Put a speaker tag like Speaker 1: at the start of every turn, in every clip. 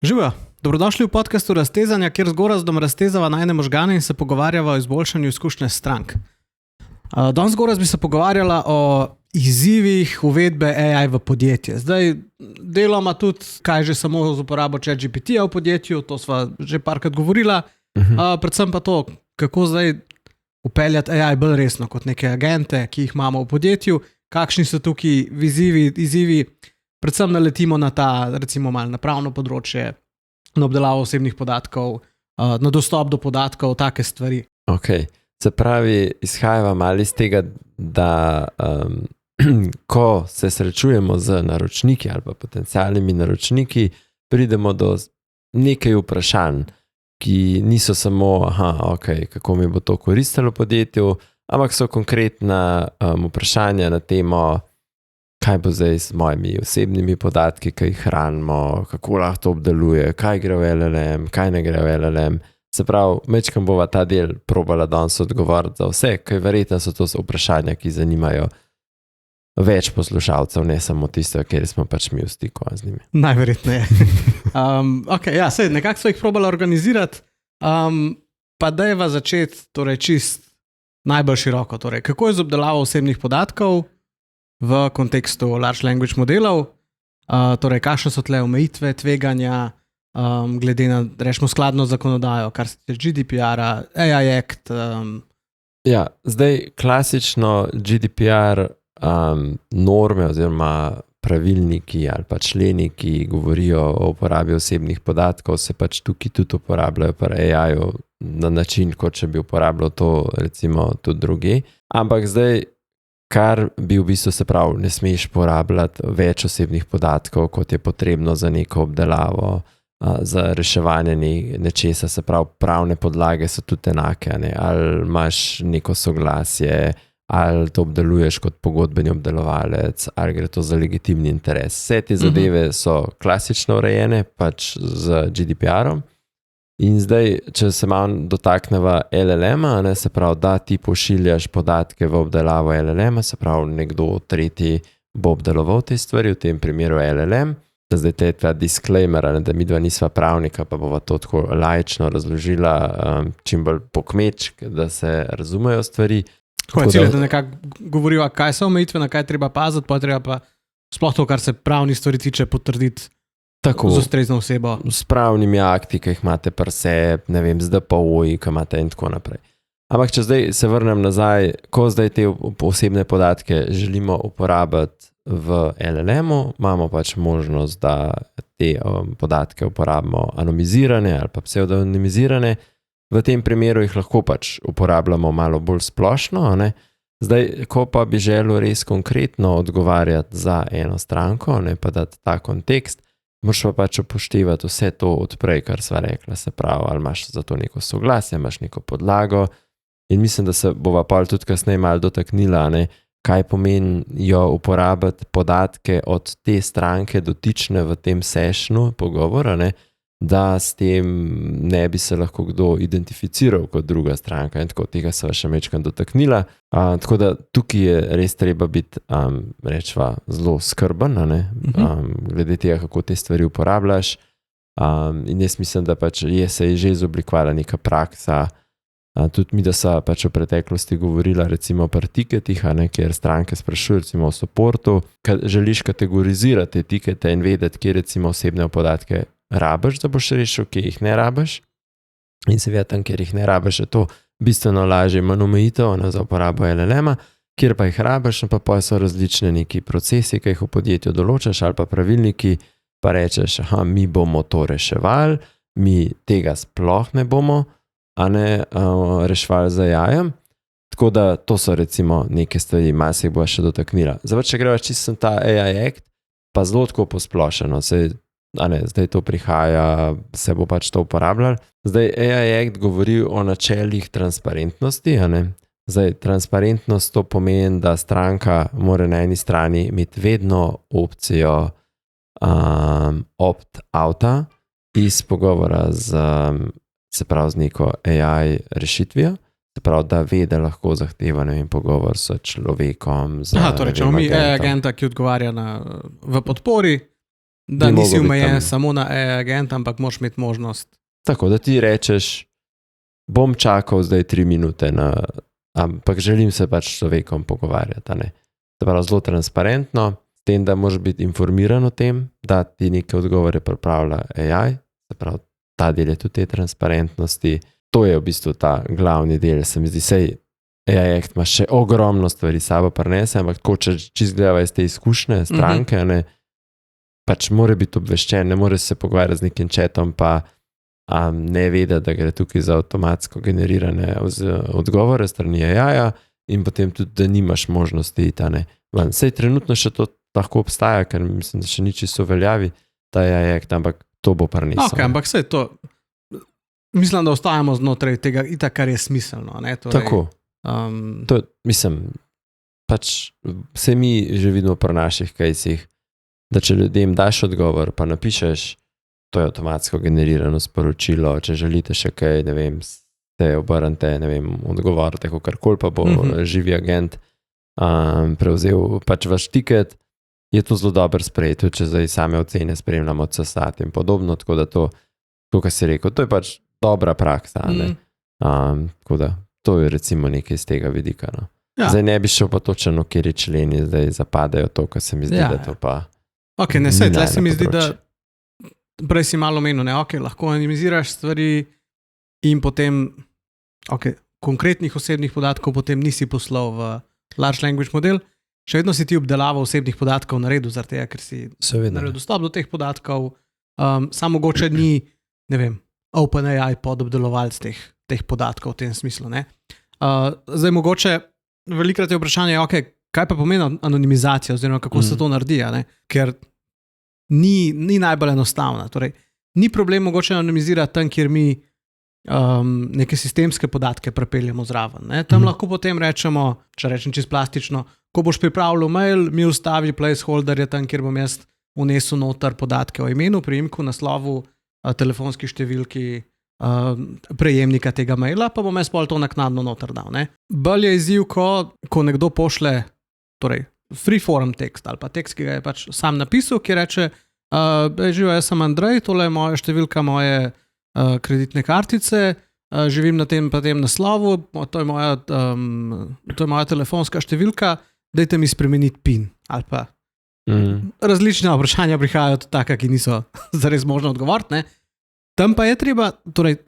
Speaker 1: Živijo, dobrodošli v podcastu Raztezanja, kjer z Gorazdom raztezava najne možgane in se pogovarjava o izboljšanju izkušnje strank. Danes z Gorazd bi se pogovarjala o izzivih uvedbe AI v podjetje. Zdaj, deloma tudi, kaj že samo z uporabo ChatGPT-ja v podjetju, to sva že parkrat govorila, predvsem pa to, kako zdaj upeljati AI bolj resno kot neke agente, ki jih imamo v podjetju, kakšni so tukaj izzivi, predvsem naletimo na ta, recimo malo na pravno področje, na obdelavo osebnih podatkov, na dostop do podatkov, take stvari.
Speaker 2: Ok, se pravi, izhajava malo iz tega, da ko se srečujemo z naročniki ali pa potencialnimi naročniki, pridemo do nekaj vprašanj, ki niso samo, kako mi bo to koristilo v podjetju, ampak so konkretna vprašanja na temo, kaj bo zdaj s mojimi osebnimi podatki, ki jih hranimo, kako lahko to obdeluje, kaj gre v LLM, kaj ne gre v LLM. Se pravi, mečkam bova ta del probala danes odgovoriti za vse, kaj verjetno so to vprašanja, ki zanimajo več poslušalcev, ne samo tisto, kjer smo pač mi v stiku z njimi.
Speaker 1: Najverjetneje. Nekako so jih probala organizirati, pa dajva začeti torej čist najbolj široko. Torej, kako je z obdelavo osebnih podatkov v kontekstu large language modelov, torej kakšne so tle omejitve, tveganja, glede na, rečemo, skladno zakonodajo, kar se tiče GDPR-a, AI Act.
Speaker 2: Ja, zdaj klasično GDPR norme oziroma pravilniki ali pa členi, ki govorijo o uporabi osebnih podatkov, se pač tukaj tudi uporabljajo pri AI-ju na način, kot če bi uporabljal to recimo tudi drugi. Ampak zdaj, kar bi v bistvu se pravi, ne smeš porabljati več osebnih podatkov, kot je potrebno za neko obdelavo, za reševanje nečesa, se pravi, pravne podlage so tudi enake, ne? Ali imaš neko soglasje, ali to obdeluješ kot pogodbeni obdelovalec, ali gre to za legitimni interes. Vse te zadeve so klasično urejene, pač z GDPR-om. In zdaj, če se malo dotakneva LLM-a, se pravi, da ti pošiljaš podatke v obdelavo LLM-a, se pravi, nekdo tretji bo obdeloval te stvari, v tem primeru LLM. Zdaj te je ta disclaimer, da mi dva nisva pravnika, pa bova to tako laično razložila, čim bolj pokmečk, da se razumejo stvari.
Speaker 1: Tako je cilj, da nekako govoriva, kaj so omejitve, na kaj treba paziti, pa treba pa sploh to, kar se pravni stvari tiče, potrditi tako, z ustrezno osebo.
Speaker 2: S pravnimi akti, ki jih imate pri sebi, ne vem, z DPO-ji, ki imate in tako naprej. Ampak če zdaj se vrnem nazaj, ko zdaj te osebne podatke želimo uporabiti v LLM-u, imamo pač možnost, da te podatke uporabimo anonimizirane ali pa pseudonimizirane. V tem primeru jih lahko pač uporabljamo malo bolj splošno, ne? Zdaj, ko pa bi želel res konkretno odgovarjati za eno stranko, ne pa dati ta kontekst, moraš pa pač upoštevati vse to odprej, kar sva rekla, se pravi, ali imaš za to neko soglasje, imaš neko podlago in mislim, da se bova pol tudi kasneje malo dotaknila, ne? Kaj pomenijo uporabiti podatke od te stranke dotične v tem sessionu pogovora, ne? Da s tem ne bi se lahko kdo identificiral kot druga stranka in tako tega se še mečkam dotaknila. Tako da tukaj je res treba biti, rečva, zelo skrben, glede tega, kako te stvari uporabljaš. In jaz mislim, da pač se je že izoblikovala neka praksa. Tudi mi, da so pač v preteklosti govorila recimo pri tiketih, kjer stranke sprašujejo recimo o supportu, želiš kategorizirati te tikete in vedeti, kje recimo osebne podatke rabiš, da boš rešil, kje jih ne rabiš. In seveda tam, kjer jih ne rabiš, je to bistveno lažje, manj omejitev za uporabo LLM-a, kjer pa jih rabiš, pa so različne neki procesi, ki jih v podjetju določaš, ali pa pravilniki, pa rečeš, mi bomo to reševali, mi tega sploh ne bomo, reševali za jajem. Tako da to so recimo neke stvari, malo se jih bo še dotaknila. Zdaj, če greva čisto ta AI Act, pa zelo tako posplošeno, zdaj to prihaja, se bo pač to uporabljalo. Zdaj AI Act govori o načelih transparentnosti, Zdaj, transparentnost to pomeni, da stranka mora na eni strani imeti vedno opcijo opt-outa iz pogovora se pravi z neko AI rešitvijo, se pravi, da ve, da lahko zahteva pogovor s človekom.
Speaker 1: Torej, če imamo mi AI agenta, ki odgovarja v podpori, Da
Speaker 2: bi
Speaker 1: nisi
Speaker 2: mogel biti
Speaker 1: omejen
Speaker 2: tam.
Speaker 1: samo na AI agent, ampak moraš imeti možnost.
Speaker 2: Tako da ti rečeš, bom čakal zdaj 3 minute, ampak želim se pač s človekom pogovarjati. a ne. Se pravi, zelo transparentno, s tem, da moraš biti informiran o tem, da ti neke odgovore pripravlja AI, se pravi, ta del je tudi te transparentnosti. To je v bistvu ta glavni del, se mi zdi, sej AI Act ima še ogromno stvari sabo prinese, ampak tako, če čist gledava iz te izkušnje stranke, a ne, pač mora biti obveščen, ne more se pogovarjati z nekim chatom, pa ne vedeti, da gre tukaj za avtomatsko generirane odgovore strani AI-ja in potem tudi, da nimaš možnosti iti, a ne. Sej trenutno še to lahko obstaja, ker mislim, da še ni čisto veljavi ta AI Act, ampak to bo prinesel.
Speaker 1: Ok, ampak vse to, mislim, da ostajamo znotraj tega, itak, kar je smiselno. Ne? Torej,
Speaker 2: Tako. To, mislim, pač vse mi že vidimo pri naših kajsih, da če ljudem daš odgovor, pa napišeš, to je avtomatsko generirano sporočilo, če želite še kaj, ne vem, se obrnite, ne vem, odgovorite, kakorkoli pa bo živi agent prevzel pač vaš tiket, je to zelo dobro sprejeti, če zdaj same ocene spremljamo CSAT in podobno, tako da to, kar si rekel, to je pač dobra praksa, ne? Tako da to je recimo nekaj iz tega vidika. No.
Speaker 1: Ja.
Speaker 2: Zdaj ne bi šel pa točno, kjer členi zdaj zapadajo to, kar se mi zdi, da to pa...
Speaker 1: Ok, ne se, tle se mi zdi, da prej si malo menil, ne, ok, lahko anonimiziraš stvari in potem, ok, konkretnih osebnih podatkov potem nisi poslal v large language model, še vedno si ti obdelavo osebnih podatkov naredil, zaradi tega, ker si naredil dostop do teh podatkov, samo mogoče ni, ne vem, OpenAI podobdelovalc teh podatkov v tem smislu, ne. Zdaj mogoče velikrat je vprašanje, ok, kaj pa pomeni anonimizacija oziroma kako se to naredi, ne? Ker ni najbolj enostavna. Torej, ni problem mogoče anonimizirati tam, kjer mi neke sistemske podatke prepeljamo zraven. Ne? Tam lahko potem rečemo, če rečem čisto plastično, ko boš pripravljal mail, mi ustavi placeholderje tam, kjer bom jaz vnesel noter podatke o imenu, priimku, naslovu, telefonski številki prejemnika tega maila, pa bom jaz pol to naknadno noter dal. Ne? Bolj je izziv, ko nekdo pošle torej, freeform tekst ali pa tekst, ki ga je pač sam napisal, ki reče, živijo, jaz sem Andrej, tole je moja številka moje kreditne kartice, živim na tem naslovu, to je moja telefonska številka, dajte mi spremeniti PIN ali pa različna vprašanja prihajajo tudi taka, ki niso zares možno odgovoriti, ne. Tam pa je treba, torej,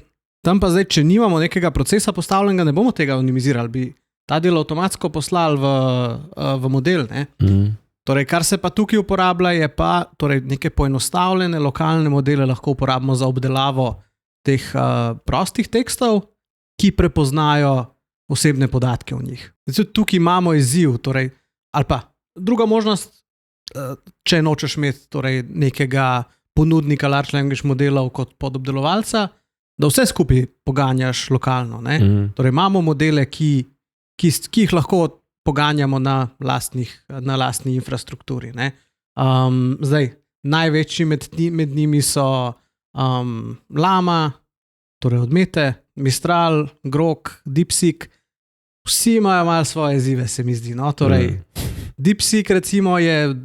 Speaker 1: tam pa zdaj, če nimamo nekega procesa postavljenega, ne bomo tega anonimizirali, bi ta del avtomatsko poslali v model, ne. Torej, kar se pa tukaj uporablja, je pa torej, neke poenostavljene lokalne modele lahko uporabimo za obdelavo teh prostih tekstov, ki prepoznajo osebne podatke v njih. Zdaj, tukaj imamo izziv, torej, ali pa druga možnost, če nočeš imeti torej, nekega ponudnika large language modelov kot podobdelovalca, da vse skupaj poganjaš lokalno. Ne? Torej, imamo modele, ki jih lahko poganjamo na lastni infrastrukturi. Ne? Zdaj, največji med njimi so Llama, torej Odmete, Mistral, Grok, DeepSeek, vsi imajo malo svoje izzive, se mi zdi. No? Torej, DeepSeek recimo je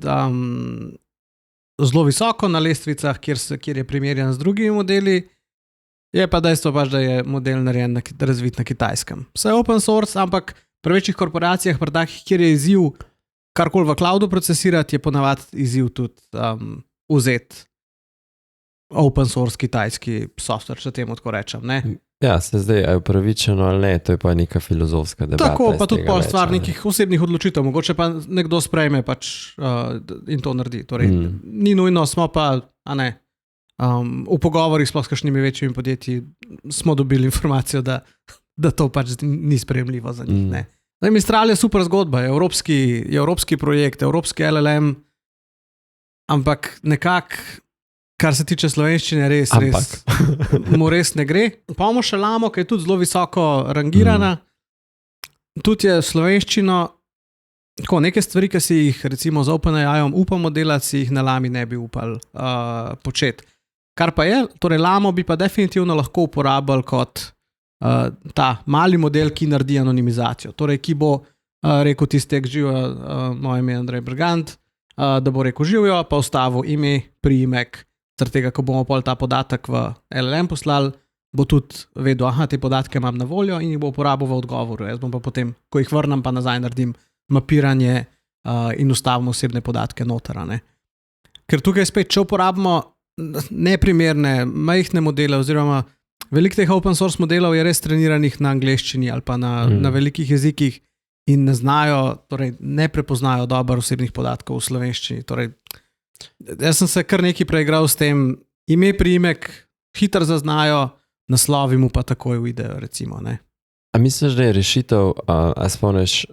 Speaker 1: zelo visoko na lestvicah, kjer je primerjan z drugimi modeli, je pa dejstvo pač, da je model narejen razvit na Kitajskem. Vse je open source, ampak pri večjih korporacijah, pri takih, kjer je izziv karkoli v cloudu procesirati, je ponavadi izziv tudi vzeti open source kitajski software, če temu tako rečem. Ne?
Speaker 2: Ja, se zdaj je upravičeno ali ne, to je pa neka filozofska debata.
Speaker 1: Tako, pa tudi pol stvar nekih osebnih odločitev, mogoče pa nekdo sprejme pač in to naredi. Torej, ni nujno, smo pa, a ne, v pogovorih sploh s kakšnimi večjimi podjetji smo dobili informacijo, da to pač ni sprejemljivo za njih. Ne. Zdaj, Mistral je super zgodba, je evropski projekt, evropski LLM, ampak nekako, kar se tiče slovenščine, res mu res ne gre. Pa imamo še Llamo, ki je tudi zelo visoko rangirana. Tudi je slovenščino, tako neke stvari, ki si jih recimo z OpenAI-om upamo delati, si jih na Llami ne bi upali početi. Kar pa je, torej Llamo bi pa definitivno lahko uporabljali kot ta mali model, ki naredi anonimizacijo. Torej, ki bo rekel tiste, ki živijo, moje ime je Andrej Brgant, da bo rekel živijo, pa vstavil ime, priimek, zaradi tega, ko bomo pol ta podatek v LLM poslali, bo tudi vedel, te podatke imam na voljo in jih bo uporabil v odgovoru. Jaz bom pa potem, ko jih vrnem, pa nazaj naredim mapiranje in ustavim osebne podatke noter. Ker tukaj spet, če uporabimo neprimerne, majhne modele oziroma veliko teh open source modelov je res treniranih na angleščini ali pa na velikih jezikih in ne znajo, torej ne prepoznajo dobro osebnih podatkov v slovenščini. Torej, jaz sem se kar nekaj preigral s tem, ime, priimek, hitro zaznajo, naslovi mu pa takoj uidejo, recimo.
Speaker 2: A misliš, da je rešitev, a spomniš,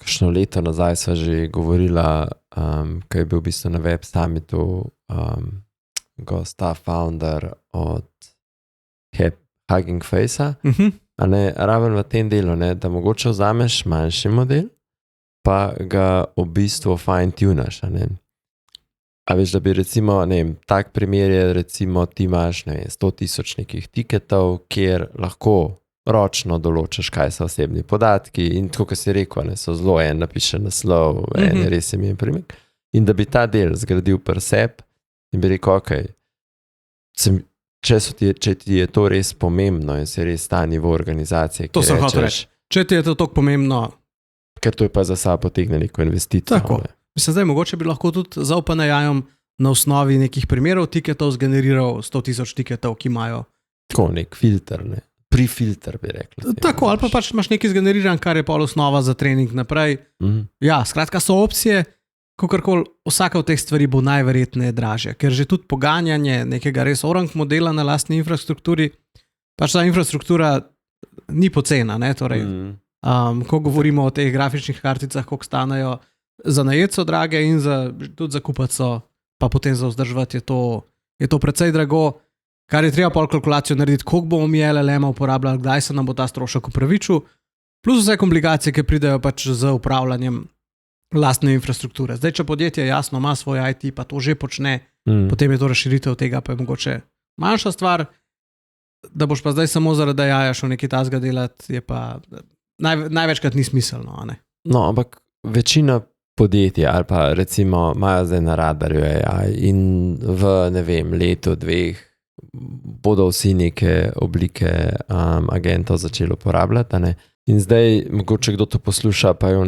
Speaker 2: kakšno leto nazaj sva že govorila, ko je bil v bistvu na Web Summitu gosta founder od Hugging Face-a, a ne raven v tem delu, da mogoče vzameš manjši model, pa ga v bistvu fine-tunaš. A veš, da bi recimo, tak primer je recimo ti imaš 100,000 nekih tiketov, kjer lahko ročno določaš, kaj so osebni podatki in tako, kot si rekel, so zelo napiše naslov, res ime in priimek. In da bi ta del zgradil per sebi in bi rekel, če ti je to res pomembno in si res ta nivo organizacije,
Speaker 1: to sem hotel reči. Če ti je to tako pomembno,
Speaker 2: ker to je pa za sabo potegne neko investicijo.
Speaker 1: Tako. Mislim, zdaj mogoče bi lahko tudi za OpenAI-om na osnovi nekih primerov tiketov zgeneriral 100,000 tiketov, ki imajo.
Speaker 2: Tako, nek filter, pre-filter bi rekli.
Speaker 1: Tako, ali pa pač imaš nekaj zgeneriran, kar je pol osnova za trening naprej. Ja, skratka so opcije, kakorkoli vsaka od teh stvari bo najverjetneje dražja, ker že tudi poganjanje nekega res orang modela na lastni infrastrukturi, pač ta infrastruktura ni pocena, torej, ko govorimo o teh grafičnih karticah, koliko stanejo, za najet so drage in tudi za kupati so, pa potem za vzdrževati je to precej drago, kar je treba pol kalkulacijo narediti, koliko bomo mi LLM-a uporabljali, kdaj se nam bo ta strošek upravičil, plus vse komplikacije, ki pridejo pač z upravljanjem lastne infrastrukture. Zdaj, če podjetje jasno ima svoj IT, pa to že počne, potem je to razširitev tega, pa je mogoče manjša stvar, da boš pa zdaj samo zaradi jaja šel nekaj tasga delati, je pa največkrat ni smiselno.
Speaker 2: No, ampak večina podjetja ali pa recimo imajo zdaj na radarju AI in v, letu, dveh bodo vsi neke oblike agentov začeli uporabljati, in zdaj, mogoče kdo to posluša, pa je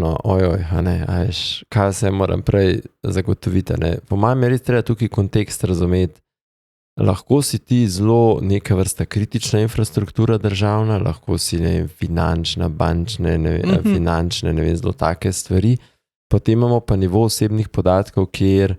Speaker 2: kaj se moram prej zagotoviti. Po mojem je res treba tukaj kontekst razumeti. Lahko si ti zelo neka vrsta kritična infrastruktura državna, lahko si finančna, bančne, finančne, zelo take stvari. Potem imamo pa nivo osebnih podatkov, kjer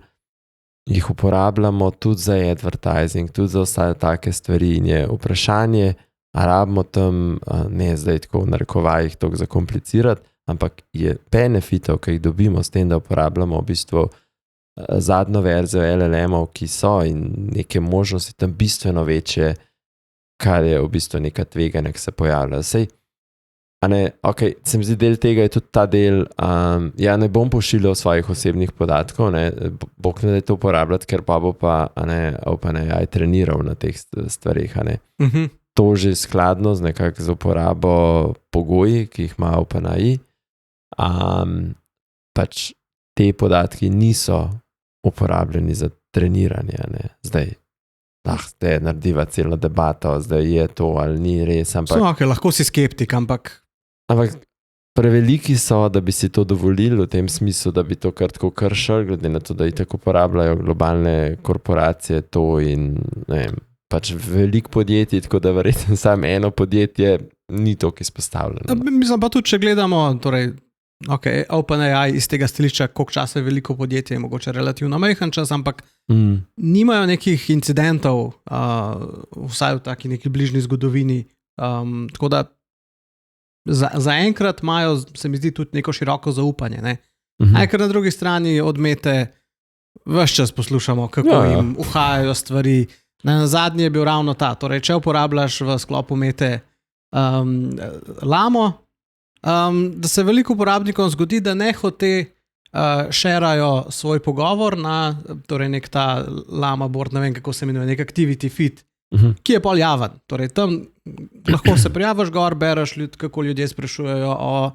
Speaker 2: jih uporabljamo tudi za advertising, tudi za ostale take stvari in je vprašanje, a rabimo tam, ne zdaj tako v narekovajih toliko zakomplicirati, ampak je benefitov, ki jih dobimo s tem, da uporabljamo v bistvu zadnjo verzijo LLM-ov, ki so in neke možnosti tam bistveno večje, kar je v bistvu neka tveganja, ki se pojavlja. Sej, se mi zdi del tega je tudi ta del, ne bom pošiljal svojih osebnih podatkov, bog ne da to uporabljati, ker pa bo pa OpenAI treniral na teh stvarih, To že skladno z nekako z uporabo pogoji, ki jih ima OpenAI, pač te podatki niso uporabljeni za treniranje, Zdaj narediva celo debato, zdaj je to ali ni res, ampak...
Speaker 1: lahko si skeptik, ampak
Speaker 2: preveliki so, da bi si to dovolili v tem smislu, da bi to kar tako kršili, glede na to, da itak uporabljajo globalne korporacije to in pač veliko podjetij, tako da verjetno samo eno podjetje ni toliko izpostavljeno.
Speaker 1: Mislim pa tudi, če gledamo, torej, OpenAI iz tega stališča, koliko časa je veliko podjetje, je mogoče relativno majhen čas, ampak nimajo nekih incidentov, vsaj v taki neki bližnji zgodovini, tako da zaenkrat imajo, se mi zdi, tudi neko široko zaupanje. Ker na drugi strani odmete ves čas poslušamo, kako jim uhajajo stvari. Na zadnje je bil ravno ta, torej če uporabljaš v sklopu Mete Lamo, da se veliko uporabnikom zgodi, da nehote šerajo svoj pogovor na torej nek ta Lama board, ne vem kako se imenuje, nek activity feed, ki je pol javen. Torej tam lahko se prijaviš gor, bereš, kako ljudje sprašujejo o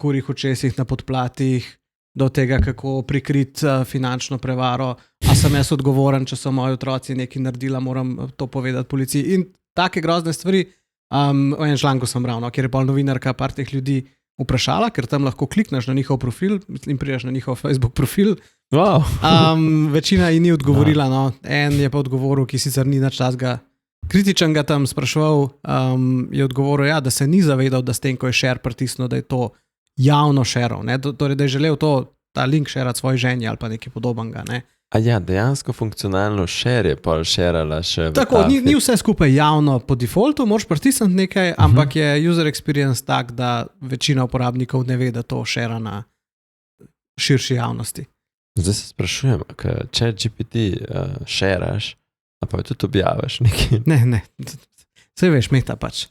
Speaker 1: kurih očesih na podplatih, do tega, kako prikriti finančno prevaro, a sem jaz odgovoren, če so moji otroci nekaj naredila, moram to povedati policiji. In take grozne stvari, v enem članku sem bral, kjer je pa novinarka par teh ljudi vprašala, ker tam lahko klikneš na njihov profil in prideš na njihov Facebook profil.
Speaker 2: Wow.
Speaker 1: Večina ji ni odgovorila, no. En je pa odgovoril, ki sicer ni nič tasga kritičen, ga tam spraševal, je odgovoril, ja, da se ni zavedal, da s tem, ko je share pritisnil, da je to javno šeral, torej, da je želel ta link šerati svoji ženi ali pa nekaj podobnega. Ne.
Speaker 2: A ja, dejansko funkcionalno share je pa šerala še v
Speaker 1: tako, ni vse skupaj javno po defaultu, moraš pritisniti nekaj, ampak je user experience tak, da večina uporabnikov ne ve, da to šera na širši javnosti.
Speaker 2: Zdaj se sprašujem, če GPT šeraš, a pa tudi objaviš nekaj?
Speaker 1: Ne, saj veš, Meta pač.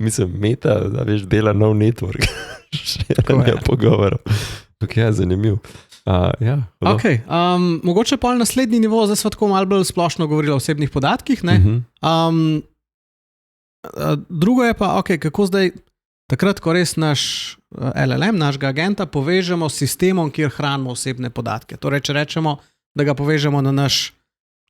Speaker 2: Mislim, Meta, da veš, dela nov network, šeranja pogovorov. Ok, ja, zanimiv. Ja,
Speaker 1: okay, mogoče pa naslednji nivo, zdaj smo tako malo bolj splošno govorili o osebnih podatkih. Ne? Drugo je pa, okay, kako zdaj, takrat, ko res naš LLM, našega agenta, povežemo s sistemom, kjer hranimo osebne podatke. Torej, če rečemo, da ga povežemo na naš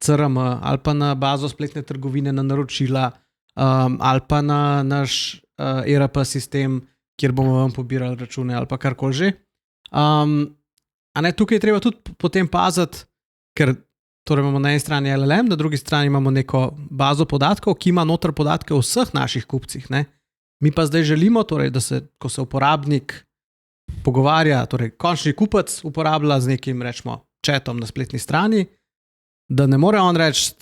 Speaker 1: CRM ali pa na bazo spletne trgovine, na naročila ali pa na naš ERP sistem, kjer bomo vam pobirali račune ali pa karkoli že. Tukaj je treba tudi potem paziti, ker torej imamo na eni strani LLM, na drugi strani imamo neko bazo podatkov, ki ima noter podatke o vseh naših kupcih. Ne? Mi pa zdaj želimo, torej, da se, ko se uporabnik pogovarja, torej končni kupec uporablja z nekim, rečemo, chatom na spletni strani, da ne more on reči,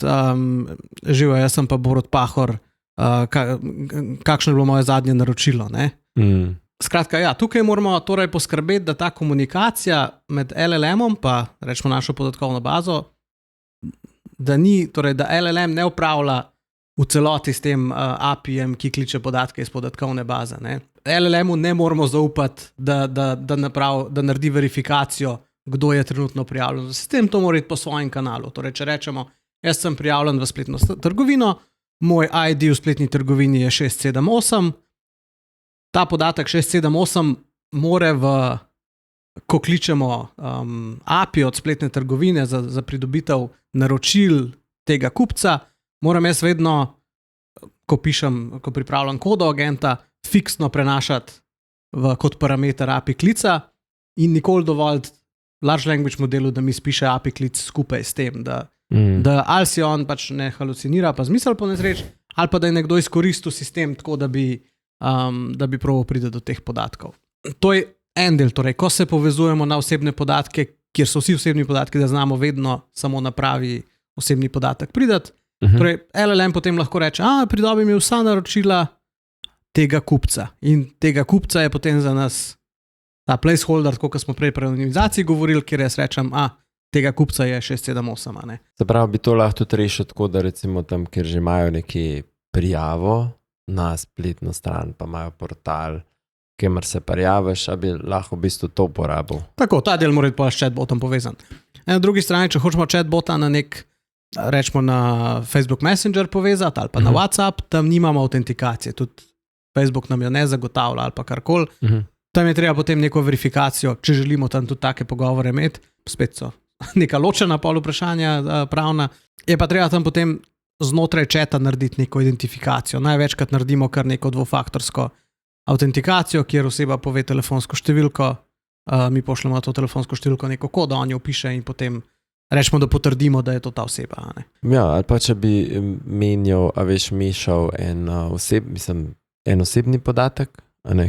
Speaker 1: živo, jaz sem pa Borut Pahor, kakšno je bilo moje zadnje naročilo. Ne? Skratka, ja, tukaj moramo torej poskrbeti, da ta komunikacija med LLM-om pa, rečemo, našo podatkovno bazo, da LLM ne upravlja v celoti s tem API-jem, ki kliče podatke iz podatkovne baze. Ne? LLM-u ne moramo zaupati, da naredi verifikacijo, kdo je trenutno prijavljen. Sistem to mora iti po svojem kanalu. Torej, če rečemo, jaz sem prijavljen v spletno trgovino, moj ID v spletni trgovini je 678, ta podatek 678 more ko kličemo API od spletne trgovine za pridobitev naročil tega kupca, moram jaz vedno, ko pripravljam kodo agenta, fiksno prenašati kot parameter API klica in nikoli dovolj large language modelu, da mi spiše API klic skupaj s tem, da ali si on pač ne halucinira, pa zmisel po nesreč, ali pa da je nekdo izkoristil sistem tako, da bi probal priti do teh podatkov. To je en del, torej, ko se povezujemo na osebne podatke, kjer so vsi osebni podatki, da znamo vedno samo na pravi osebni podatek pridati. Torej, LLM potem lahko reče, pridobi mi vsa naročila tega kupca. In tega kupca je potem za nas ta placeholder, tako kot smo prej pri anonimizaciji govorili, kjer jaz rečem, tega kupca je 678. Ne?
Speaker 2: Se pravi, bi to lahko tudi rešil tako, da recimo tam, kjer že imajo neki prijavo na spletno stran, pa imajo portal, kjer se prijaviš, a bi lahko v bistvu to uporabil.
Speaker 1: Tako, ta del mora biti pa s chatbotom povezan. Na drugi strani, če hočemo chatbota na nek, rečemo na Facebook Messenger povezati ali pa na WhatsApp, tam nimamo autentikacije, tudi Facebook nam jo ne zagotavlja ali pa karkoli. Tam je treba potem neko verifikacijo, če želimo tam tudi take pogovore imeti, spet so neka ločena pol vprašanja pravna, je pa treba tam potem znotraj chata narediti neko identifikacijo. Največkrat naredimo kar neko dvofaktorsko autentikacijo, kjer oseba pove telefonsko številko, mi pošljemo to telefonsko številko neko kodo, on jo piše in potem rečemo, da potrdimo, da je to ta oseba. Ne?
Speaker 2: Ja, ali pa če bi mešal en osebni podatek,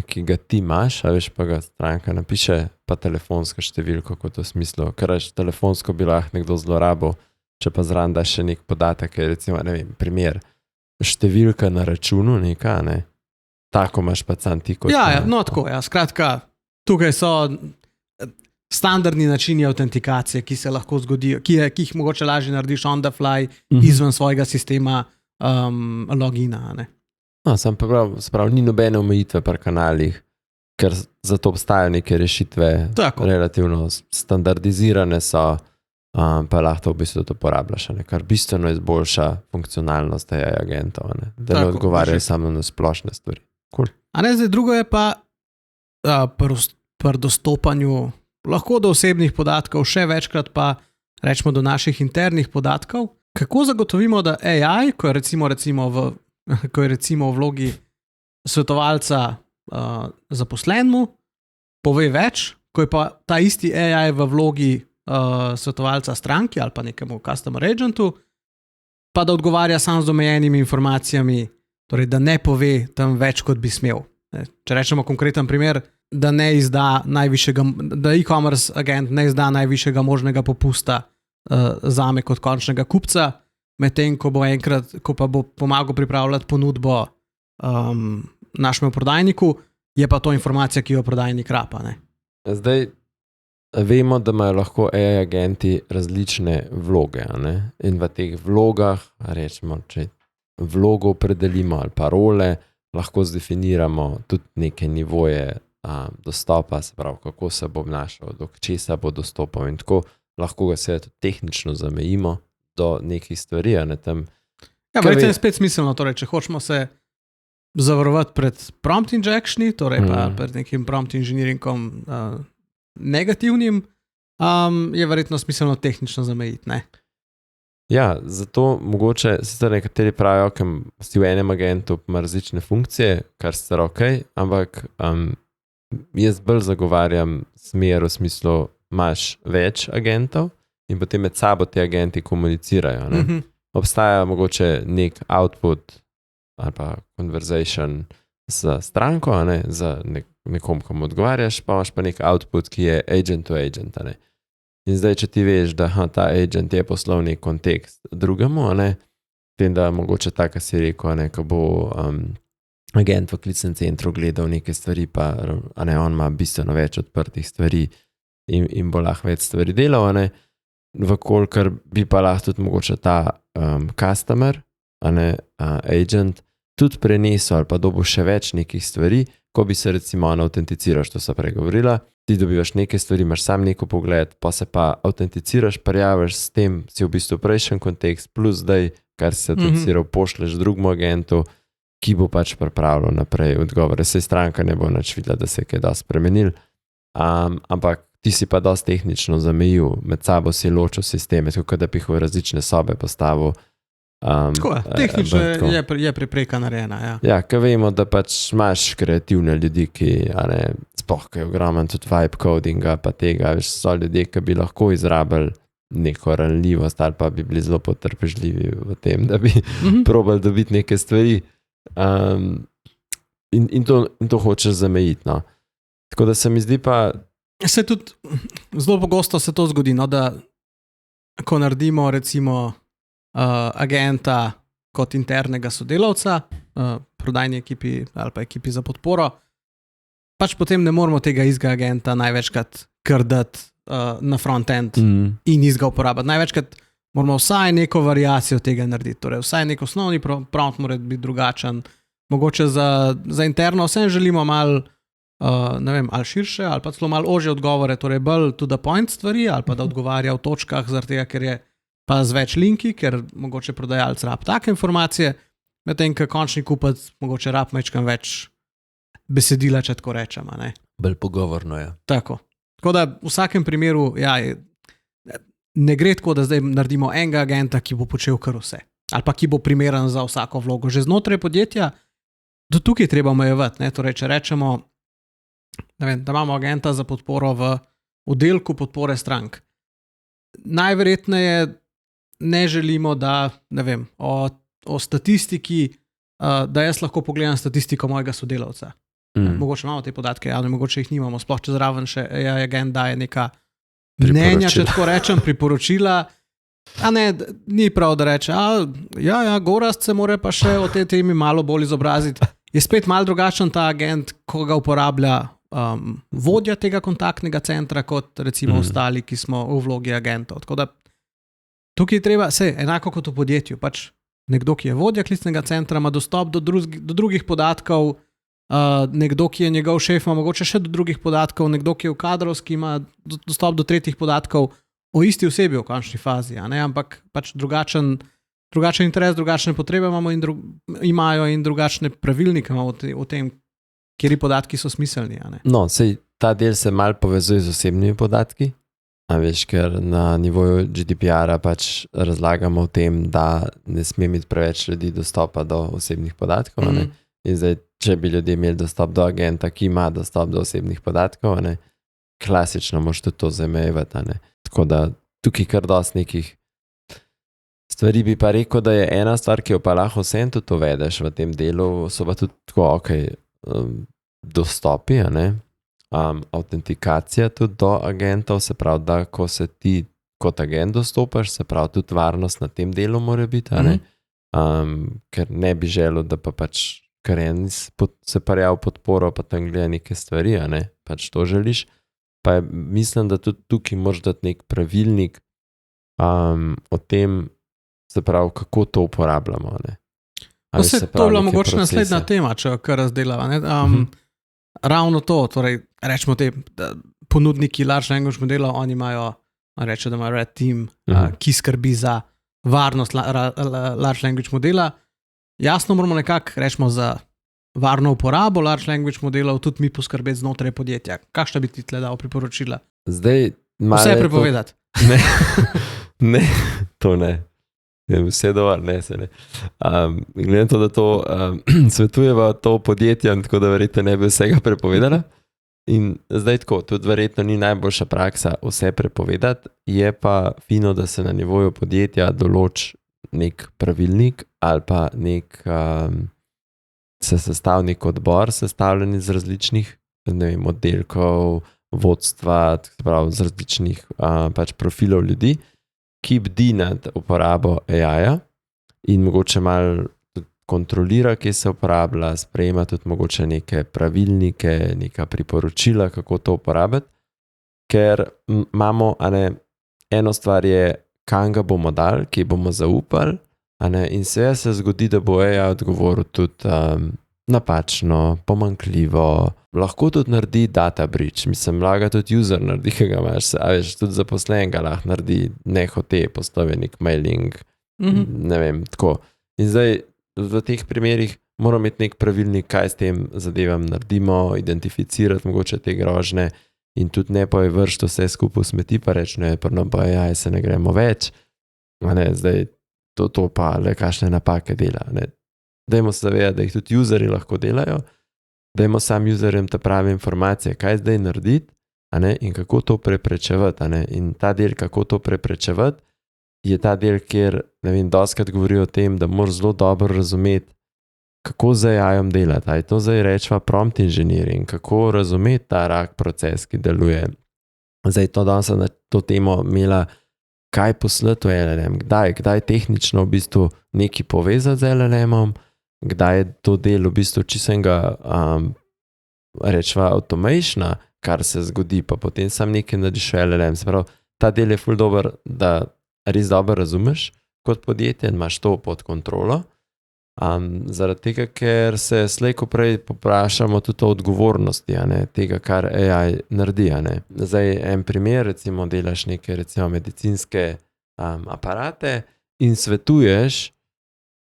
Speaker 2: ki ga ti imaš, pa ga stranka napiše, pa telefonska številka kot v smislu, ker telefonsko bi lahko nekdo zlorabil, če pa zraven daš še nek podatek, recimo, ne vem, primer, številka na računu neka, ne, tako imaš pa sam ti kot...
Speaker 1: Ja, tako, skratka, tukaj so standardni načini autentikacije, ki se lahko zgodijo, ki jih mogoče lažje narediš on the fly, izven svojega sistema logina, ne.
Speaker 2: Sem pa prav, ni nobene omejitve pri kanalih, ker zato obstajajo neke rešitve, relativno standardizirane so, pa lahko v bistvu to uporabljaš, kar bistveno izboljša funkcionalnost AI agentov, da ne odgovarjajo samo na splošne stvari. Cool.
Speaker 1: Zdaj drugo je pa pri dostopanju lahko do osebnih podatkov, še večkrat pa rečemo do naših internih podatkov. Kako zagotovimo, da AI, ko je recimo v vlogi svetovalca zaposlenemu, pove več, ko je pa ta isti AI v vlogi svetovalca stranki ali pa nekemu customer agentu, pa da odgovarja samo z omejenimi informacijami, torej da ne pove tam več, kot bi smel. Če rečemo konkreten primer, da ne izda da e-commerce agent ne izda najvišjega možnega popusta zame kot končnega kupca, medtem ko pa bo pomagal pripravljati ponudbo našemu prodajniku, je pa to informacija, ki jo prodajnik rapa. Ne?
Speaker 2: Zdaj, vemo, da imajo lahko AI agenti različne vloge, ne? In v teh vlogah, rečemo, če vlogo opredelimo ali pa role, lahko zdefiniramo tudi neke nivoje dostopa, se pravi, kako se bo obnašal, do česa bo dostopal in tako lahko ga seveda tudi tehnično zamejimo do nekih stvari, a ne tam.
Speaker 1: Ja, verjetno je spet smiselno, torej, če hočemo se zavarovati pred prompt injectioni, torej pa pred nekim prompt engineeringom negativnim, je verjetno smiselno tehnično zamejiti, ne?
Speaker 2: Ja, zato mogoče sicer nekateri pravijo, ker si v enem agentu ima različne funkcije, kar sicer okej, ampak jaz bolj zagovarjam smer v smislu, imaš več agentov in potem med sabo ti agenti komunicirajo. Ne? Obstaja mogoče nek output ali pa conversation z stranko, a ne? Za nekom, komu odgovarjaš, pa imaš pa nek output, ki je agent to agent. A ne? In zdaj, če ti veš, da ta agent je poslal nek kontekst drugemu, a ne? Tem, da mogoče tako si rekel, a ne, ko bo agent v klicnem centru gledal neke stvari, pa a ne, on ima bistveno več odprtih stvari in bo lahko več stvari delal, a ne, vkolikor bi pa lahko tudi mogoče ta customer, a ne, agent, tudi prenesel ali pa dobil še več nekih stvari, ko bi se recimo autenticiraš, to se pregovorila, ti dobivaš neke stvari, imaš sam neko pogled, pa se pa autenticiraš, prijaviš s tem, si v bistvu prejšen kontekst, plus zdaj, kar si se autenticiral, pošleš drugemu agentu, ki bo pač pripravljal naprej odgovore. Sej stranka ne bo nič videla, da se je kaj dosti spremenil, ampak ti si pa dosti tehnično zamejil, med sabo si ločil sisteme, tako da bi jih v različne sobe postavil.
Speaker 1: Tako je, tehnično je prepreka narejena. Ja,
Speaker 2: ja, ker vemo, da pač imaš kreativne ljudi, ki sploh je ogromen tudi vibe codinga, pa tega, so ljudje, ki bi lahko izrabili neko ranljivost ali pa bi bili zelo potrpežljivi v tem, da bi probali dobiti neke stvari. In to hočeš zamejiti. No. Tako da se mi zdi pa...
Speaker 1: Se tudi zelo pogosto se to zgodi, no, da ko naredimo recimo agenta kot internega sodelavca, prodajni ekipi ali pa ekipi za podporo, pač potem ne moramo tega izga agenta največkrat krdati na front-end in izga uporabiti. Največkrat moramo vsaj neko variacijo tega narediti, torej vsaj nek osnovni prompt mora biti drugačen. Mogoče za interno vsem želimo malo, ne vem, ali širše, ali pa celo malo ožje odgovore, torej bolj to the point stvari, ali pa da odgovarja v točkah, zaradi tega, ker je pa z več linki, ker mogoče prodajalec rab take informacije, medtem, ker končni kupec mogoče rab mečkam več besedila, če tako rečem. Ne?
Speaker 2: Bolj pogovorno je.
Speaker 1: Tako da v vsakem primeru ne gre tako, da zdaj naredimo enega agenta, ki bo počel kar vse. Ali pa ki bo primeren za vsako vlogo. Že znotraj podjetja do tukaj treba omejevati. Torej, če rečemo, ne vem, da imamo agenta za podporo v oddelku podpore strank. Najverjetneje ne želimo, da ne vem, o statistiki, da jaz lahko pogledam statistiko mojega sodelavca. Mogoče imamo te podatke, mogoče jih nimamo, sploh če zraven še AI agent daje neka mnenja, če tako rečem, priporočila. A ne, ni prav, da reče, Gorazd se mora pa še o tej temi malo bolj izobraziti. Je spet malo drugačen ta agent, ko ga uporablja vodja tega kontaktnega centra, kot recimo ostali, ki smo v vlogi agentov. Tako da tukaj je treba, enako kot v podjetju, pač nekdo, ki je vodja klicnega centra, ima dostop do drugih podatkov, nekdo, ki je njegov šef, ima mogoče še do drugih podatkov, nekdo, ki je v kadrovski, ima dostop do tretjih podatkov o isti osebi v končni fazi, ampak pač drugačen interes, drugačne potrebe imajo in drugačne pravilnike imamo o tem, kjeri podatki so smiselni.
Speaker 2: No, sej ta del se mal povezuje z osebnimi podatki, a veš, ker na nivoju GDPR-a pač razlagamo o tem, da ne sme imeti preveč ljudi dostopa do osebnih podatkov, ne? In zdaj, če bi ljudje imeli dostop do agenta, ki ima dostop do osebnih podatkov, ne? Klasično moš tudi to zamejevati, ne? Tako da tukaj kar dosti nekih stvari bi pa rekel, da je ena stvar, ki jo pa lahko vsem tudi uvedeš v tem delu, so pa tudi tako, dostopi, ne? Autentikacija tudi do agentov, se pravi, da ko se ti kot agent dostopaš, se pravi, tudi varnost na tem delu mora biti, ne? Ker ne bi želel, da pa pač kar en se parjav podporo, pa tam gleda neke stvari, ne? Pač to želiš. Pa mislim, da tudi tukaj moraš dati nek pravilnik o tem, se pravi, kako to uporabljamo, ne?
Speaker 1: To je bila mogoče naslednja tema, če jo kar razdelava, ne? Ravno to, torej rečemo te ponudniki large language modelov, oni imajo, reče, da imajo red team, ki skrbi za varnost large language modela. Jasno moramo nekako, rečemo, za varno uporabo large language modelov tudi mi poskrbeti znotraj podjetja. Kakšna bi ti tle dal priporočila?
Speaker 2: Zdaj,
Speaker 1: vse prepovedati?
Speaker 2: Ne, to ne. Vse dovolj, ne se ne. Gledam to, da to svetujeva to podjetjem, tako da verjetno ne bi vsega prepovedala. In zdaj tako, tudi verjetno ni najboljša praksa vse prepovedati, je pa fino, da se na nivoju podjetja določi nek pravilnik ali pa nek sestavnik odbor, sestavljen iz različnih, ne vem, oddelkov, vodstva, z različnih pač profilov ljudi, ki bdi nad uporabo AI-ja in mogoče malo kontrolira, kje se uporablja, sprejema tudi mogoče neke pravilnike, neka priporočila, kako to uporabiti, ker imamo, eno stvar je, kam ga bomo dali, kje bomo zaupali, in se zgodi, da bo AI odgovoril tudi napačno, pomanjkljivo, lahko tudi naredi data breach, mislim, lahko tudi user naredi, ki ga imaš, veš, tudi zaposlen ga lahko naredi, nehote postavi nek mailing, ne vem, tako. In zdaj, v teh primerih moramo imeti nek pravilnik, kaj s tem zadevam naredimo, identificirati mogoče te grožnje in tudi ne pa je vršiti vse skupaj v smeti, pa reči, ne, pa AI se ne gremo več, zdaj to pa le kakšne napake dela, ne. Dajmo se zavedati, da jih tudi userji lahko delajo, dajmo sam userjem te prave informacije, kaj zdaj narediti, in kako to preprečevati, in ta del, kako to preprečevati, je ta del, kjer, ne vem, dostikrat govori o tem, da moraš zelo dobro razumeti, kako z AI-om delati, je to zdaj rečeva prompt engineering, kako razumeti ta RAG proces, ki deluje. Zdaj to danes na to temo imela, kaj poslati v LLM, kdaj tehnično v bistvu nekaj povezati z LLM-om, kdaj je to del v bistvu čisenga rečeva automationa, kar se zgodi, pa potem sam nekaj narediš v LLM. Se pravi, ta del je ful dober, da res dobro razumeš kot podjetje in imaš to pod kontrolo. Zaradi tega, ker se slej ko prej poprašamo tudi o odgovornosti, tega, kar AI naredi. Zdaj, en primer, recimo delaš neke recimo medicinske aparate in svetuješ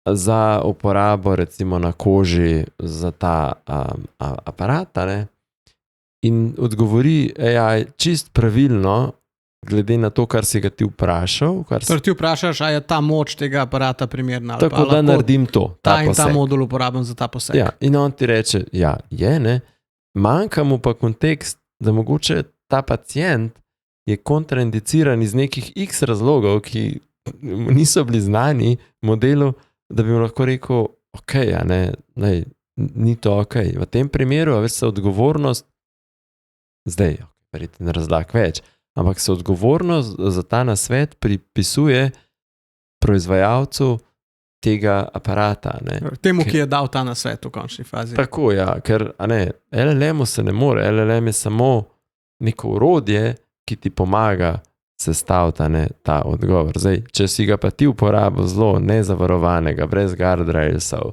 Speaker 2: za uporabo recimo na koži za ta aparat, in odgovori AI čist pravilno, glede na to, kar si ga ti vprašal.
Speaker 1: Torej ti vprašaš, a je ta moč tega aparata primerna?
Speaker 2: Tako da naredim to, ta poseg.
Speaker 1: Ta modul uporabim za ta poseg.
Speaker 2: Ja, in on ti reče, ja, je, ne. Manjka mu pa kontekst, da mogoče ta pacient je kontraindiciran iz nekih x razlogov, ki niso bili znani modelu, da bi mu lahko rekel, ok, ni to ok. V tem primeru, veš, se odgovornost, zdaj, verjetno ne razlag več, ampak se odgovornost za ta nasvet pripisuje proizvajalcu tega aparata.
Speaker 1: Temu, ki je dal ta nasvet v končni fazi.
Speaker 2: Tako, ja, ker LLM-u se ne more, LLM je samo neko orodje, ki ti pomaga sestaviti ta odgovor. Zdaj, če si ga pa ti uporabil zelo nezavarovanega, brez guardrailsov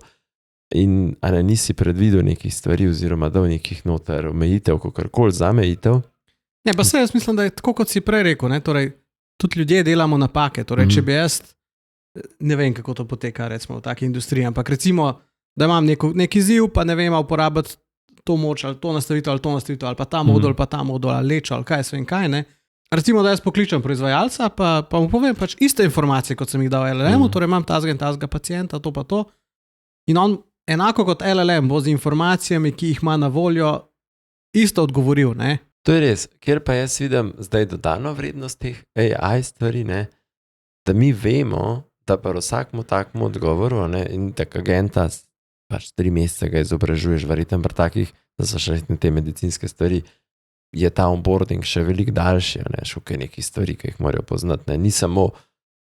Speaker 2: in nisi predvidel nekih stvari oziroma dal nekih noter omejitev, kakorkoli zamejitev.
Speaker 1: Ne, pa se jaz mislim, da je tako, kot si prej rekel, torej, tudi ljudje delamo napake, torej, če bi jaz, ne vem, kako to poteka, recimo, v taki industriji, ampak recimo, da imam nek izziv, pa ne vem, uporabiti to moč, ali to nastavitev, ali pa ta modul, pa ta modul, ali lečo, ali kaj se vem kaj, ne. Recimo, da jaz pokličem proizvajalca, pa mu povem pač iste informacije, kot sem jih dal LLM-u, torej imam tazga in tazga pacienta, to pa to. In on, enako kot LLM, bo z informacijami, ki jih ima na voljo, isto odgovoril, ne.
Speaker 2: To je res, ker pa jaz vidim zdaj dodano vrednost teh AI stvari, ne, da mi vemo, da pa vsakmu takmu odgovoru, ne, in tak agenta pač 3 mesece ga izobražuješ, verjetno pri takih, da so še te medicinske stvari, je ta onboarding še veliko daljši, ne, še nekaj stvari, ki jih morajo poznati, ne, ni samo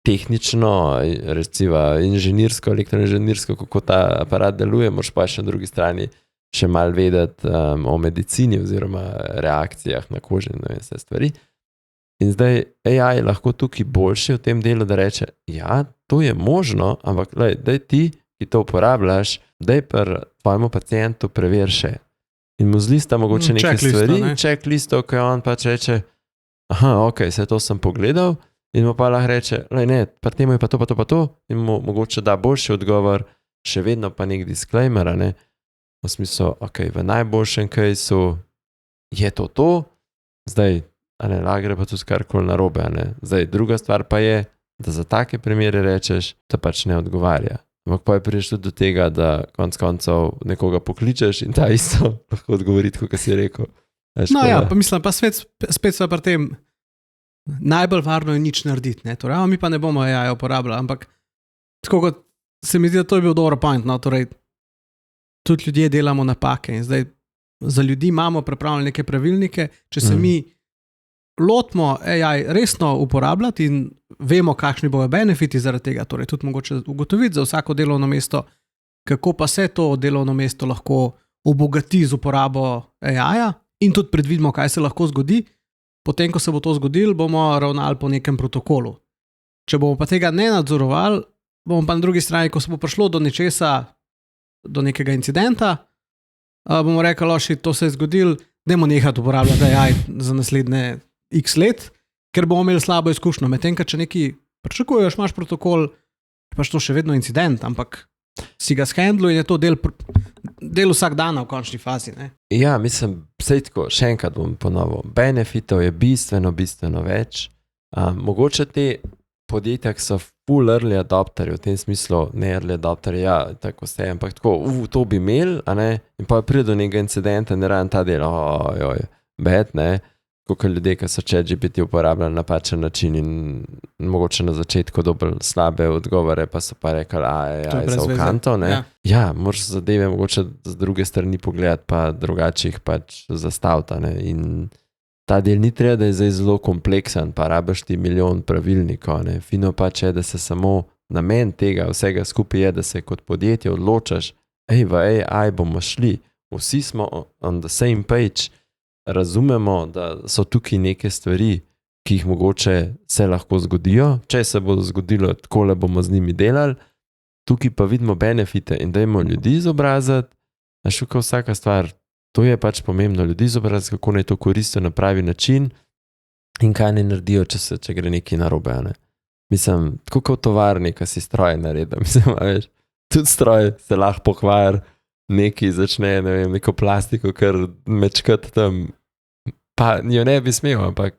Speaker 2: tehnično, recimo inženirsko, elektroinženirsko, kako ta aparat deluje, moraš pa še na drugi strani še malo vedeti o medicini oziroma reakcijah na koži in vse stvari. In zdaj AI lahko tukaj boljši v tem delu, da reče, ja, to je možno, ampak daj ti, ki to uporabljaš, daj pri tvojemu pacientu preveri še. In mu zlista mogoče neke stvari, checklisto, ko on pač reče, aha, ok, vse to sem pogledal, in mu pa lahko reče, ne, pri temu je pa to, in mu mogoče da boljši odgovor, še vedno pa nek disclaimer, ne, v smislu, ok, v najboljšem case-u je to, zdaj, lahko gre pa tudi karkoli narobe, ne, zdaj, druga stvar pa je, da za take primere rečeš, da pač ne odgovarja. Ampak pa je priješ tudi do tega, da konc koncev nekoga pokličeš in ta isto lahko odgovori, kot si rekel.
Speaker 1: No ja, pa mislim, pa spet so pri tem najbolj varno je nič narediti, ne, torej, mi pa ne bomo AI uporabljali, ampak tako kot se mi zdi, da to je bil dobro point, no, torej, tudi ljudje delamo napake in zdaj za ljudi imamo pripravljene neke pravilnike, če se mi lotimo AI resno uporabljati in vemo, kakšni bojo benefiti zaradi tega, torej tudi mogoče ugotoviti za vsako delovno mesto, kako pa se to delovno mesto lahko obogati z uporabo AI-ja in tudi predvidimo, kaj se lahko zgodi. Potem, ko se bo to zgodilo, bomo ravnali po nekem protokolu. Če bomo pa tega ne nadzorovali, bomo pa na drugi strani, ko se bo prišlo do nečesa, do nekega incidenta, bomo rekli, to se je zgodilo, dajmo nehati uporabljati AI za naslednje x let, ker bomo imeli slabo izkušnjo. Medtem, če nekaj pričakuješ, imaš protokol, pač to še vedno incident, ampak si ga shendlu in je to del vsak dan v končni fazi. Ne?
Speaker 2: Ja, mislim, sej tako, še enkrat bom ponovil, benefitov je bistveno več. Mogoče te podjetja, ki so full early adopterji, v tem smislu, ne early adopterji, ja, tako se je, ampak tako, to bi imeli, a ne, in pa pride do nekega incidenta, ne rajem ta del, bad, ne, koliko ljudje, ki so ChatGPT uporabljali na napačen način in mogoče na začetku dobili slabe odgovore, pa so pa rekli, je za ukanto, ne. Ja, moraš zadeve mogoče z druge strani pogledati, pa drugače jih pač zastaviti, ne, in ta del ni treba, da je zdaj zelo kompleksen, pa rabiš ti milijon pravilnikov, ne. Fino pač je, da se samo namen tega vsega skupaj je, da se kot podjetje odločaš, v AI bomo šli, vsi smo on the same page, razumemo, da so tukaj neke stvari, ki jih mogoče se lahko zgodijo, če se bodo zgodilo, takole bomo z njimi delali, tukaj pa vidimo benefite in dajmo ljudi izobraziti, šuka vsaka stvar, to je pač pomembno, ljudi izobraziti, kako naj to koristijo na pravi način in kaj ne naredijo, če gre nekaj narobe, ne. Mislim, tako kot tovarni, ki si stroje naredil, mislim, veš, tudi stroj se lahko pokvari, neki začne, ne vem, neko plastiko, kar mečkati tam, pa jo ne bi smel, ampak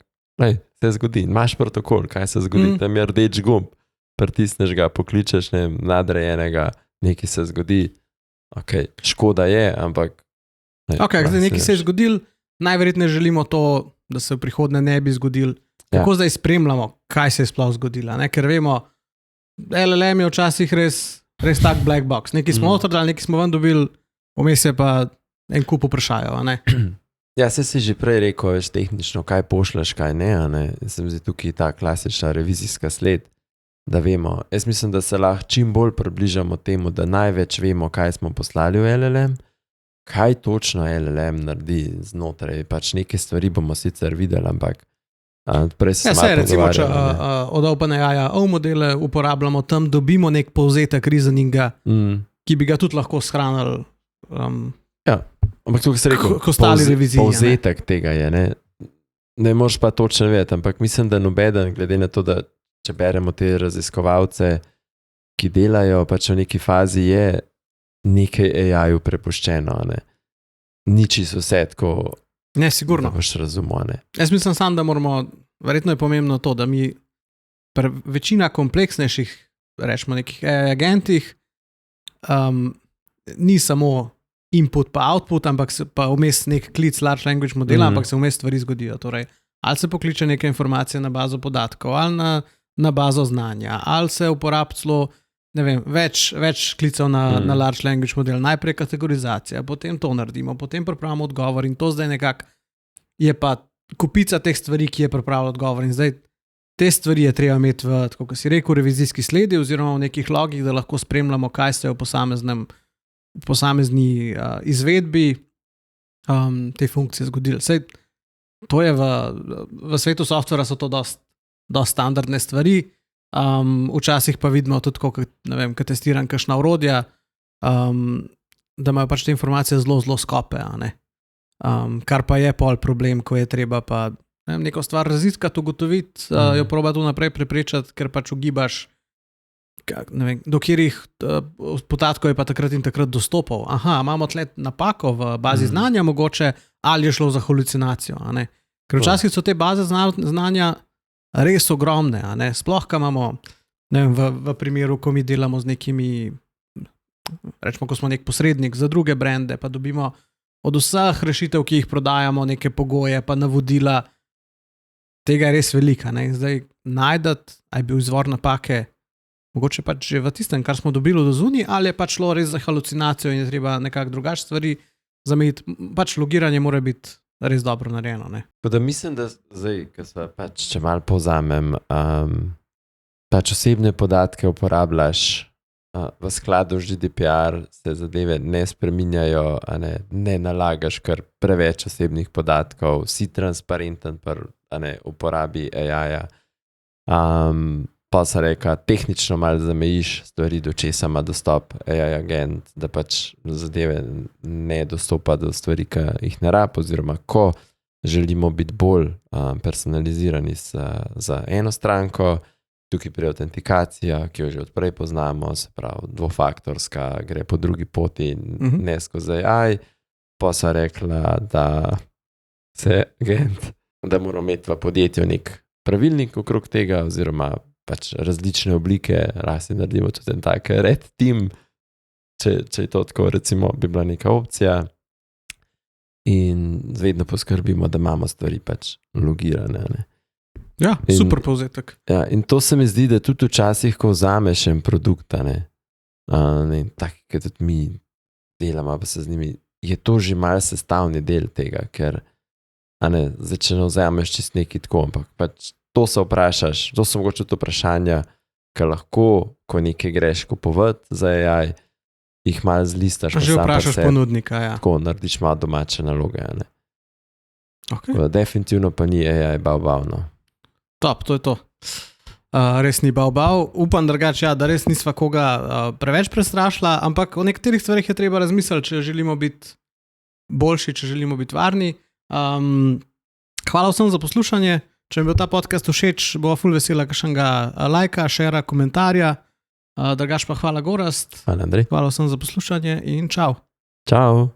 Speaker 2: se zgodi, imaš protokol, kaj se zgodi, tam je rdeč gumb, pritisneš ga, pokličeš nadrejenega, nekaj se zgodi, ok, škoda je, ampak
Speaker 1: ok, zdaj nekaj se je zgodil, najverjetneje želimo to, da se v prihodnje ne bi zgodil, kako zdaj spremljamo, kaj se je sploh zgodilo, ne, ker vemo, LLM je včasih res tak black box. Nekaj smo otrdali, nekaj smo ven dobili, vmes je pa en kup vprašajo, ne?
Speaker 2: Ja, si že prej rekel, veš, tehnično, kaj pošleš, kaj ne, ne? Se mi zdi tukaj ta klasična revizijska sled, da vemo. Jaz mislim, da se lahko čim bolj približamo temu, da največ vemo, kaj smo poslali v LLM, kaj točno LLM naredi znotraj, pač neke stvari bomo sicer videli, ampak prej se
Speaker 1: recimo, če od OpenAI modele uporabljamo, tam dobimo nek povzetek reasoninga, ki bi ga tudi lahko shranili.
Speaker 2: Ja, ampak tukaj se rekel, povzetek tega je, ne moreš pa točno vedeti, ampak mislim, da nobeden, glede na to, da če beremo te raziskovalce, ki delajo pač v neki fazi, je nekaj AI-ju prepuščeno, ne. ni čisto vse tako,
Speaker 1: Ne, sigurno.
Speaker 2: da boš razumel. Ne?
Speaker 1: Jaz mislim sam, da moramo, verjetno je pomembno to, da mi večina kompleksnejših, rečemo nekih agentih, ni samo input pa output, ampak pa vmes nek klic large language modela, ampak se vmes stvari zgodijo. Torej, ali se pokliče neke informacije na bazo podatkov, ali na bazo znanja, ali se uporablja celo, ne vem, več klicev na large language model, najprej kategorizacija, potem to naredimo, potem pripravimo odgovor in to zdaj nekako je pa kupica teh stvari, ki je pripravila odgovor in zdaj te stvari je treba imeti v, tako kot si rekel, revizijski sledi oziroma v nekih logih, da lahko spremljamo, kaj se je v posamezni izvedbi te funkcije zgodilo. Sej, to je v svetu softvera so to dost standardne stvari, včasih pa vidimo tudi, ko testiram kakšna orodja, da imajo pač te informacije zelo, zelo skope, kar pa je pol problem, ko je treba pa neko stvar raziskati, ugotoviti, jo probati naprej preprečati, ker pač ugibaš, do katerih podatkov je pa takrat in takrat dostopal. Aha, imamo tle napako v bazi znanja mogoče, ali je šlo za halucinacijo. Ker včasih so te baze znanja res ogromne. Sploh, ko imamo, ne vem, v primeru, ko mi delamo z nekimi, rečemo, ko smo nek posrednik za druge brende, pa dobimo od vseh rešitev, ki jih prodajamo, neke pogoje, pa navodila, tega je res velika. Zdaj najdati, ali je bil izvor napake, mogoče pač že v tistem, kar smo dobili do zunaj, ali je pač šlo res za halucinacijo in je treba nekako drugače stvari zamejiti. Pač logiranje mora biti res dobro narejeno.
Speaker 2: Tako da mislim, da zdaj, pač, če malo povzamem, pač osebne podatke uporabljaš v skladu z GDPR, se zadeve ne spreminjajo, ne nalagaš kar preveč osebnih podatkov, si transparenten pri uporabi AI-ja. Pa se reka, tehnično malo zamejiš stvari, do česa ima dostop AI agent, da pač zadeve ne dostopa do stvari, ki jih ne rab, oziroma ko želimo biti bolj personalizirani za eno stranko, tukaj pri autentikacija, ki jo že odprej poznamo, se pravi dvofaktorska, gre po drugi poti, ne skozi AI, pa so rekla, da se agent, da moramo imeti v podjetju nek pravilnik okrog tega, oziroma pač različne oblike, rasi naredimo tudi en tak red team, če je to tako, recimo, bi bila neka opcija in vedno poskrbimo, da imamo stvari pač logirane.
Speaker 1: Ja, super povzetek.
Speaker 2: Ja, in to se mi zdi, da tudi včasih, ko vzameš en produkt, taki, ki tudi mi delamo, pa se z njimi, je to že malo sestavni del tega, ker zdaj, če ne vzameš čist neki tako, ampak pač to se vprašaš, to so mogoče tudi vprašanja, ki lahko, ko nekaj greš kupovati za AI, jih malo zlistaš.
Speaker 1: Že vprašaš ponudnika, ja.
Speaker 2: Tako, narediš malo domače naloge,
Speaker 1: Okay.
Speaker 2: Definitivno pa ni AI bav, no.
Speaker 1: Top, to je to. Res ni bav. Upam drugače, da res nisva koga preveč prestrašila, ampak o nekaterih stvarih je treba razmisliti, če želimo biti boljši, če želimo biti varni. Hvala vsem za poslušanje. Če mi bil ta podcast všeč, bo ful vesela kakšnega lajka, šera, komentarja. Drugače pa hvala Gorazd.
Speaker 2: Hvala Andrej.
Speaker 1: Hvala vsem za poslušanje in čau.
Speaker 2: Čau.